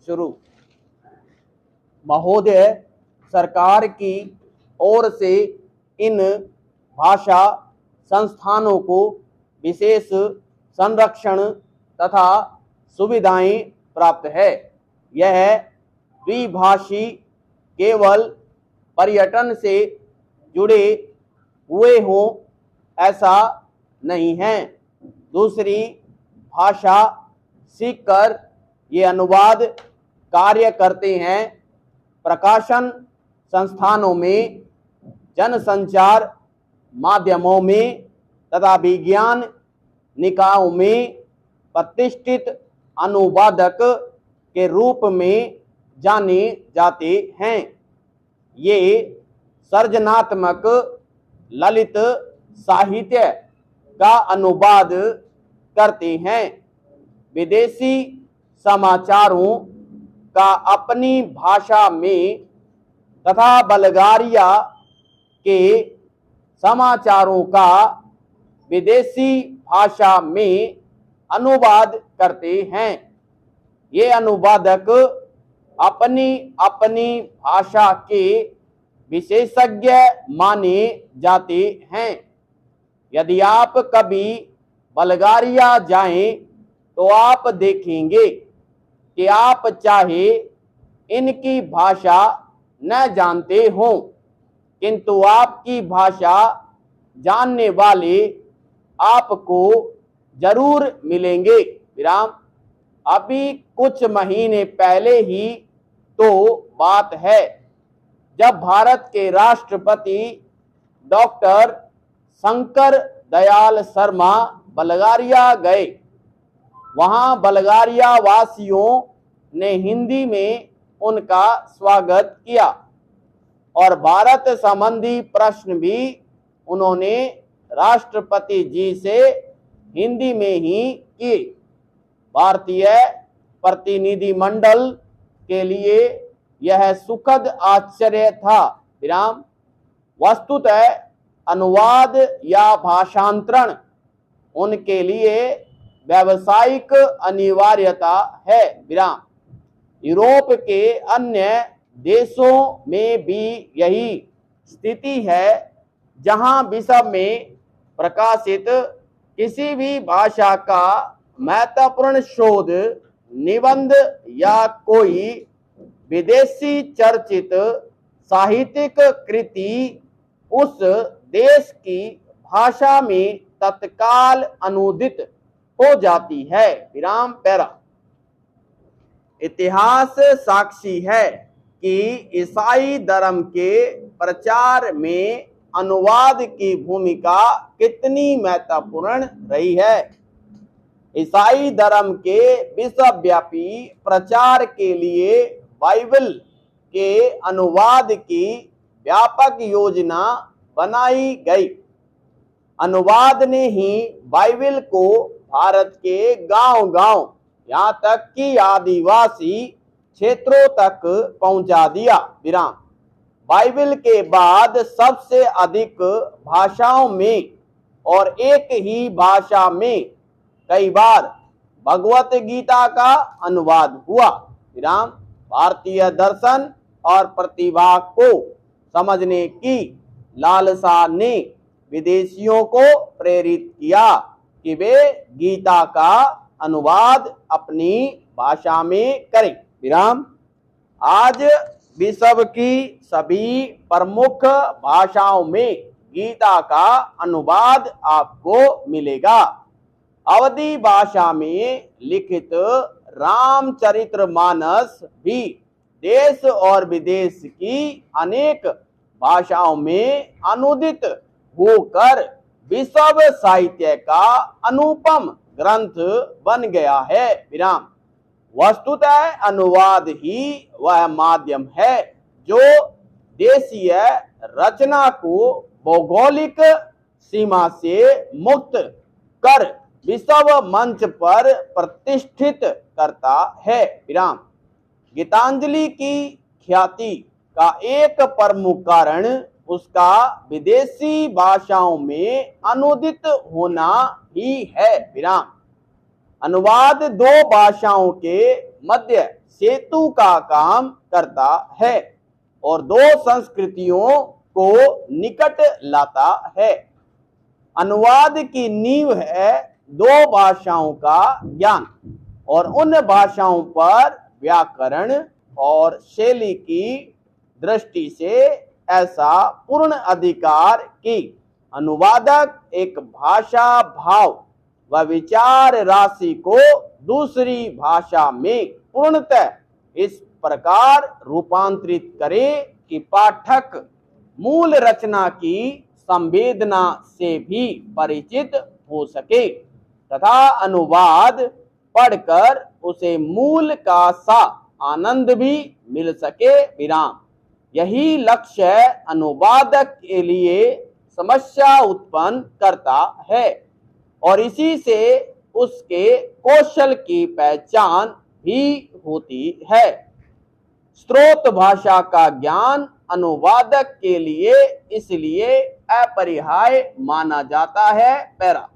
शुरू। महोदय, सरकार की ओर से इन भाषा संस्थानों को विशेष संरक्षण तथा सुविधाएं प्राप्त है। यह द्विभाषी केवल पर्यटन से जुड़े हुए हों ऐसा नहीं है। दूसरी भाषा सीखकर ये अनुवाद कार्य करते हैं। प्रकाशन संस्थानों में, जनसंचार माध्यमों में तथा विज्ञान निकायों में प्रतिष्ठित अनुवादक के रूप में जाने जाते हैं। ये सृजनात्मक ललित साहित्य का अनुवाद करते हैं। विदेशी समाचारों का अपनी भाषा में तथा बल्गारिया के समाचारों का विदेशी भाषा में अनुवाद करते हैं। ये अनुवादक अपनी अपनी भाषा के विशेषज्ञ माने जाते हैं। यदि आप कभी बल्गारिया जाएं तो आप देखेंगे कि आप चाहे इनकी भाषा न जानते हों, किंतु आपकी भाषा जानने वाले आपको जरूर मिलेंगे। विराम। अभी कुछ महीने पहले ही तो बात है जब भारत के राष्ट्रपति डॉक्टर शंकर दयाल शर्मा बल्गारिया गए। वहां बल्गारिया वासियों ने हिंदी में उनका स्वागत किया और भारत संबंधी प्रश्न भी उन्होंने राष्ट्रपति जी से हिंदी में ही किए। भारतीय प्रतिनिधिमंडल के लिए यह सुखद आश्चर्य था। विराम। वस्तुतः अनुवाद या भाषांतरण उनके लिए व्यावसायिक अनिवार्यता है। विराम। यूरोप के अन्य देशों में भी यही स्थिति है, जहां विश्व में प्रकाशित किसी भी भाषा का महत्वपूर्ण शोध निबंध या कोई विदेशी चर्चित साहित्यिक कृति उस देश की भाषा में तत्काल अनुदित हो जाती है। विराम। पैरा। इतिहास साक्षी है कि ईसाई धर्म के प्रचार में अनुवाद की भूमिका कितनी महत्वपूर्ण रही है। ईसाई धर्म के विश्वव्यापी प्रचार के लिए बाइबल के अनुवाद की व्यापक योजना बनाई गई। अनुवाद ने ही बाइबल को भारत के गांव-गांव, यहाँ तक कि आदिवासी क्षेत्रों तक पहुंचा दिया। विराम। बाइबल के बाद सबसे अधिक भाषाओं में और एक ही भाषा में कई बार भगवत गीता का अनुवाद हुआ। विराम। भारतीय दर्शन और प्रतिभा को समझने की लालसा ने विदेशियों को प्रेरित किया कि वे गीता का अनुवाद अपनी भाषा में करें। विराम। आज विश्व की सभी प्रमुख भाषाओं में गीता का अनुवाद आपको मिलेगा। अवधी भाषा में लिखित रामचरितमानस भी देश और विदेश की अनेक भाषाओं में अनुदित होकर विश्व साहित्य का अनुपम ग्रंथ बन गया है। विराम। वस्तुतः अनुवाद ही वह माध्यम है जो देशीय रचना को भौगोलिक सीमा से मुक्त कर विश्व मंच पर प्रतिष्ठित करता है। विराम। गीतांजलि की ख्याति का एक प्रमुख कारण उसका विदेशी भाषाओं में अनुदित होना ही है। विराम। अनुवाद दो भाषाओं के मध्य सेतु का काम करता है और दो संस्कृतियों को निकट लाता है। अनुवाद की नींव है दो भाषाओं का ज्ञान और उन भाषाओं पर व्याकरण और शैली की दृष्टि से ऐसा पूर्ण अधिकार कि अनुवादक एक भाषा भाव व विचार राशि को दूसरी भाषा में पूर्णतः इस प्रकार रूपांतरित करे कि पाठक मूल रचना की संवेदना से भी परिचित हो सके तथा अनुवाद पढ़कर उसे मूल का सा आनंद भी मिल सके। विराम। यही लक्ष्य अनुवादक के लिए समस्या उत्पन्न करता है और इसी से उसके कौशल की पहचान भी होती है। स्रोत भाषा का ज्ञान अनुवादक के लिए इसलिए अपरिहार्य माना जाता है। पैरा।